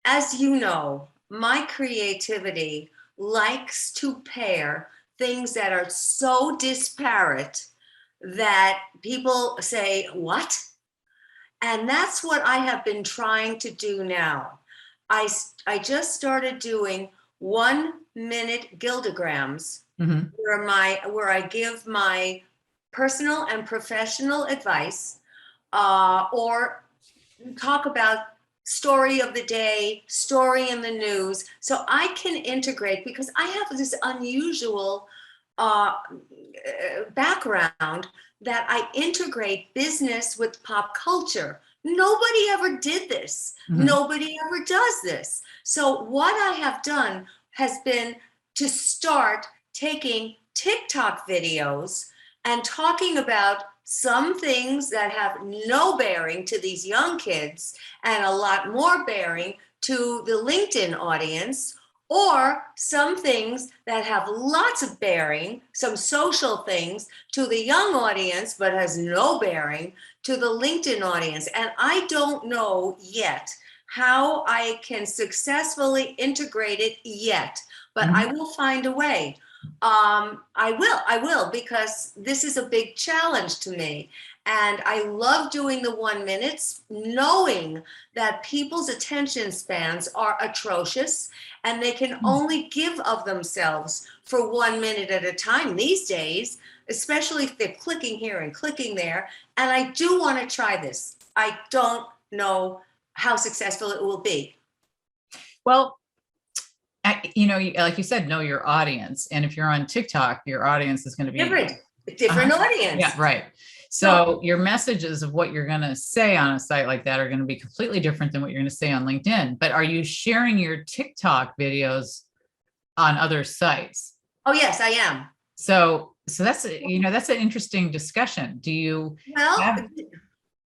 as you know, my creativity likes to pair things that are so disparate that people say, what? And that's what I have been trying to do now. I just started doing 1 minute Gildagrams Hmm. where I give my personal and professional advice, or talk about story of the day, story in the news, so I can integrate, because I have this unusual background that I integrate business with pop culture. Nobody ever did this. Hmm. Nobody ever does this. So what I have done has been to start taking TikTok videos and talking about some things that have no bearing to these young kids and a lot more bearing to the LinkedIn audience, or some things that have lots of bearing, some social things to the young audience, but has no bearing to the LinkedIn audience. And I don't know yet how I can successfully integrate it yet, but I Hmm. will find a way. I will, because this is a big challenge to me. And I love doing the 1 minutes, knowing that people's attention spans are atrocious and they can only give of themselves for 1 minute at a time these days, especially if they're clicking here and clicking there. And I do want to try this. I don't know how successful it will be. Well, like you said, know your audience. And if you're on TikTok, your audience is going to be, Different yeah, audience. right. So, So your messages of what you're going to say on a site like that are going to be completely different than what you're going to say on LinkedIn. But are you sharing your TikTok videos on other sites? oh yes, I am. So that's an interesting discussion. Well, Have,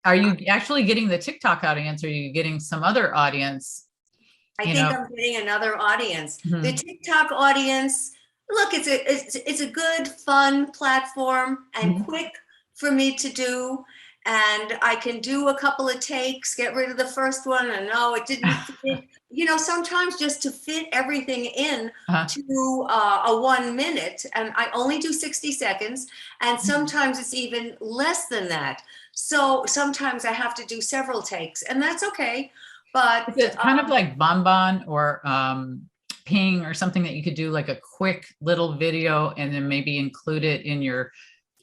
are you actually getting the TikTok audience? Or are you getting some other audience? I You think know, I'm getting another audience. The mhm, TikTok audience, look, it's a good, fun platform and mhm. quick for me to do. And I can do a couple of takes, get rid of the first one, and no, it didn't fit. Sometimes just to fit everything in Uh-huh. to a 1 minute, and I only do 60 seconds, and sometimes it's even less than that. So sometimes I have to do several takes, and that's okay. Is But it kind of like Bonbon or Ping or something that you could do like a quick little video and then maybe include it in your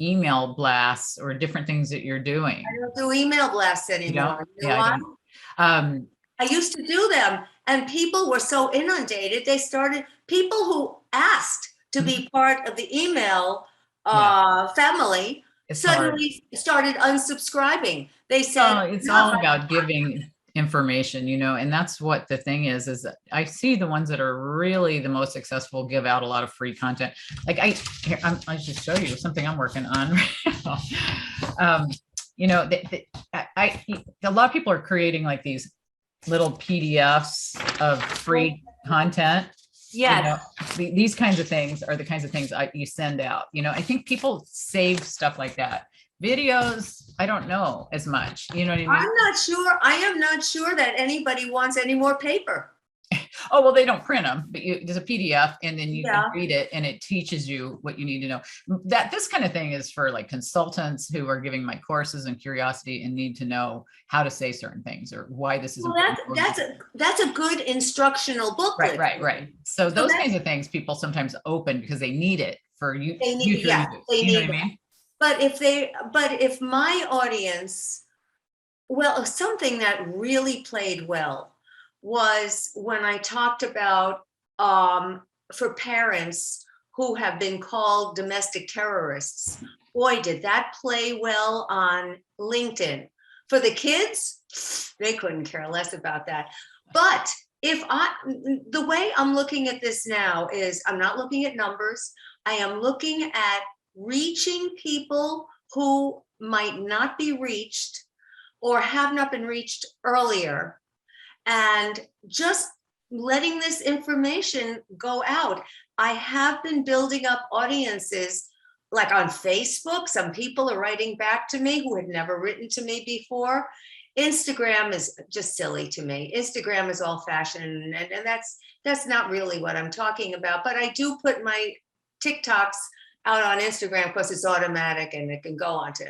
email blasts or different things that you're I doing? don't do email blasts You don't? anymore. You know Yeah, I why? don't. Um, I used to do them, and people were so inundated. People who asked to mhm, be part of the email yeah, family it's hard. suddenly started unsubscribing. They said, So it's enough. all about giving information, and that's what the thing is that I see the ones that are really the most successful give out a lot of free content. Like I should show you something I'm working on right now. Um, a lot of people are creating like these little PDFs of free content. You Yes. know, these kinds of things are the kinds of things you send out. I think people save stuff like that. Videos, I don't know as much. You know what I mean? I'm not sure. I am not sure that anybody wants any more paper. Oh, well, they don't print them, but there's a PDF and then you can Yeah. read it and it teaches you what you need to know. That this kind of thing is for like consultants who are giving my courses and curiosity and need to know how to say certain things or why this is Well, important. that's a good instructional Right, booklet. right, right. So So those that's kinds of things people sometimes open because they need it for you they need. future Yeah, use. they You know what I need that. mean? But if my audience, well, something that really played well was when I talked about, for parents who have been called domestic terrorists. Boy, did that play well on LinkedIn. For the kids, they couldn't care less about that. But the way I'm looking at this now is I'm not looking at numbers. I am looking at reaching people who might not be reached or have not been reached earlier, and just letting this information go out. I have been building up audiences like on Facebook. Some people are writing back to me who had never written to me before. Instagram is just silly to me. Instagram is old fashioned, and that's not really what I'm talking about. But I do put my TikToks out on Instagram because it's automatic and it can go onto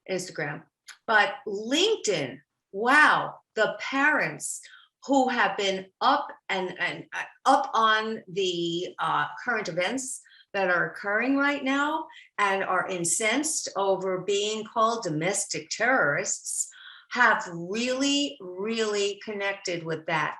Instagram. But LinkedIn, wow, the parents who have been up and up on the current events that are occurring right now and are incensed over being called domestic terrorists have really, really connected with that.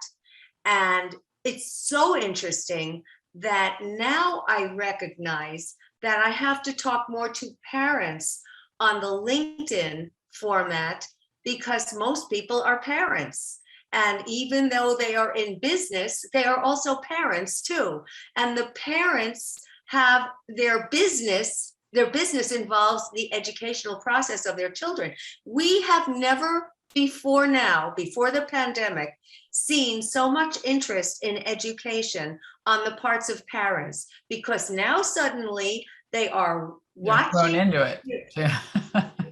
And it's so interesting that now I recognize that I have to talk more to parents on the LinkedIn format because most people are parents. And even though they are in business, they are also parents too. And the parents have their business involves the educational process of their children. We have never before the pandemic, seen so much interest in education on the parts of parents, because now suddenly they are They're thrown watching. into it. Yeah.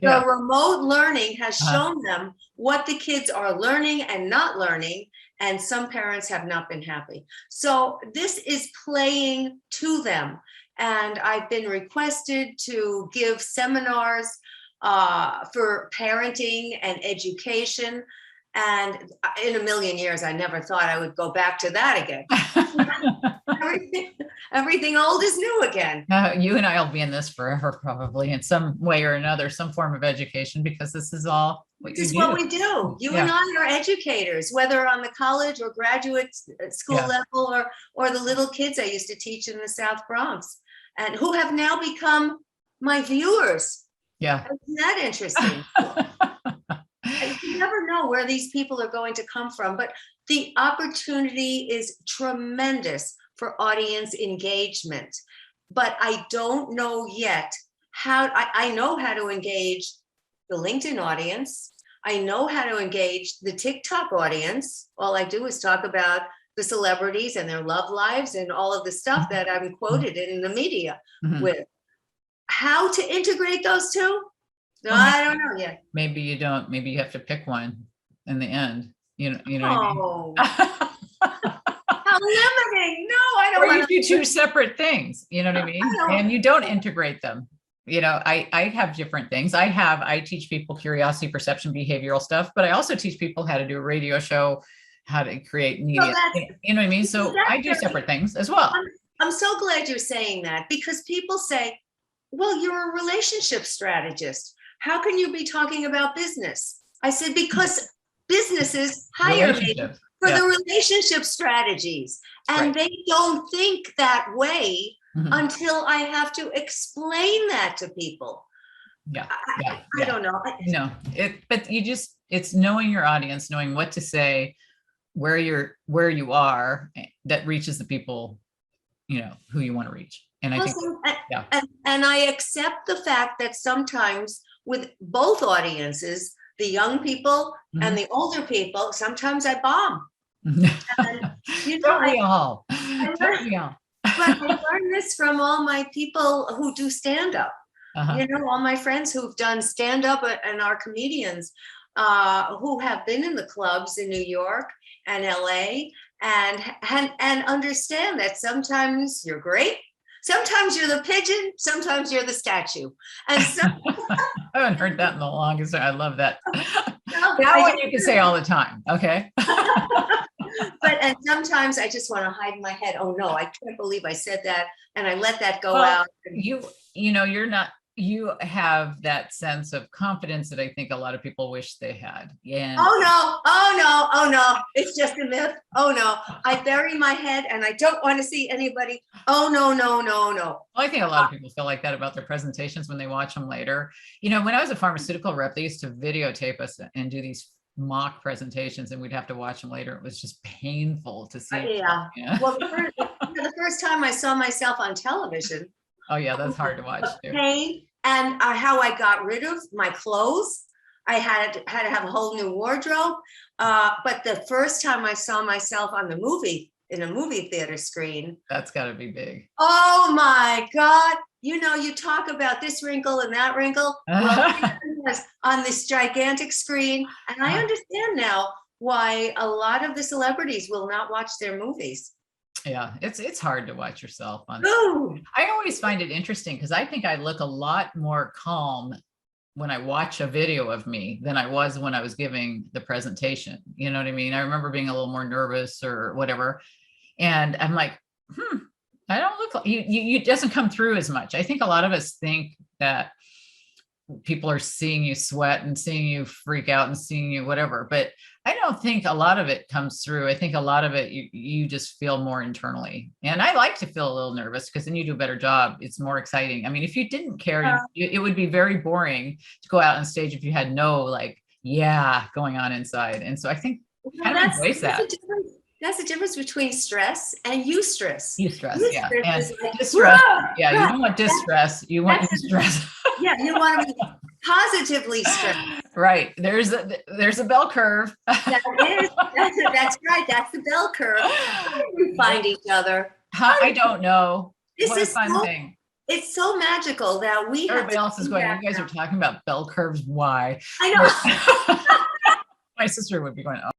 The remote learning has shown them what the kids are learning and not learning, and some parents have not been happy. So this is playing to them. And I've been requested to give seminars for parenting and education. And in a million years, I never thought I would go back to that again. Everything old is new again. You and I will be in this forever, probably in some way or another, some form of education, because this is all what This is you what do. we do. You and I are educators, whether on the college or graduate school level, or the little kids I used to teach in the South Bronx, and who have now become my viewers. Yeah. Isn't that interesting? You never know where these people are going to come from, but the opportunity is tremendous for audience engagement. But I don't know yet how. I know how to engage the LinkedIn audience. I know how to engage the TikTok audience. All I do is talk about the celebrities and their love lives and all of the stuff that I'm quoted in the media with. How to integrate those two? No, I don't know yet. Maybe you don't. Maybe you have to pick one in the end. You know what I mean? How limiting. No, I don't Or want you do two separate things, you know what I mean? And you don't integrate them. You know, I have different things. I teach people curiosity, perception, behavioral stuff, but I also teach people how to do a radio show, how to create media. You know what I mean? So I do separate things as well. I'm so glad you're saying that, because people say, well, you're a relationship strategist. How can you be talking about business? I said, because businesses hire me for the relationship strategies. And they don't think that way until I have to explain that to people. I don't know. No, but it's knowing your audience, knowing what to say, where you are, that reaches the people, you know, who you want to reach. And I think, and I accept the fact that sometimes with both audiences, the young people and the older people, sometimes I bomb. And, you know, don't we all? But I learned this from all my people who do stand-up. You know, all my friends who've done stand-up and are comedians who have been in the clubs in New York and LA and understand that sometimes you're great, sometimes you're the pigeon, sometimes you're the statue. And so I haven't heard that in the longest time. I love that. That one you can say all the time. Okay. And sometimes I just want to hide my head. Oh no, I can't believe I said that. And I let that go out. You know, you have that sense of confidence that I think a lot of people wish they had. Yeah. Oh no. It's just a myth. Oh no. I bury my head and I don't want to see anybody. Oh no. Well, I think a lot of people feel like that about their presentations when they watch them later. You know, when I was a pharmaceutical rep, they used to videotape us and do these mock presentations, and we'd have to watch them later. It was just painful to see. Well, the first time I saw myself on television. Oh yeah, that's hard to watch too. Pain and how I got rid of my clothes. I had to have a whole new wardrobe. But the first time I saw myself on in a movie theater screen. That's got to be big. Oh my God. you talk about this wrinkle and that wrinkle. Well, here it was on this gigantic screen. And I understand now why a lot of the celebrities will not watch their movies. Yeah, it's hard to watch yourself on. Ooh. I always find it interesting because I think I look a lot more calm when I watch a video of me than I was when I was giving the presentation. You know what I mean? I remember being a little more nervous or whatever. And I'm like, I don't look like you, it doesn't come through as much. I think a lot of us think that people are seeing you sweat and seeing you freak out and seeing you whatever, but I don't think a lot of it comes through. I think a lot of it you just feel more internally. And I like to feel a little nervous because then you do a better job. It's more exciting. I mean, if you didn't care, it would be very boring to go out on stage if you had no like going on inside. And so I think kind of embrace that. That's the difference between stress and eustress. Eustress, yeah. And like, distress, yeah, you don't want distress, you want eustress. Yeah, you want to be positively stressed. Right, there's a bell curve. That is, that's right, that's the bell curve. How do we find each other? I don't know. This what is a fun thing. It's so magical that we everybody else is going, you guys are talking about bell curves, why? I know. My sister would be going, oh.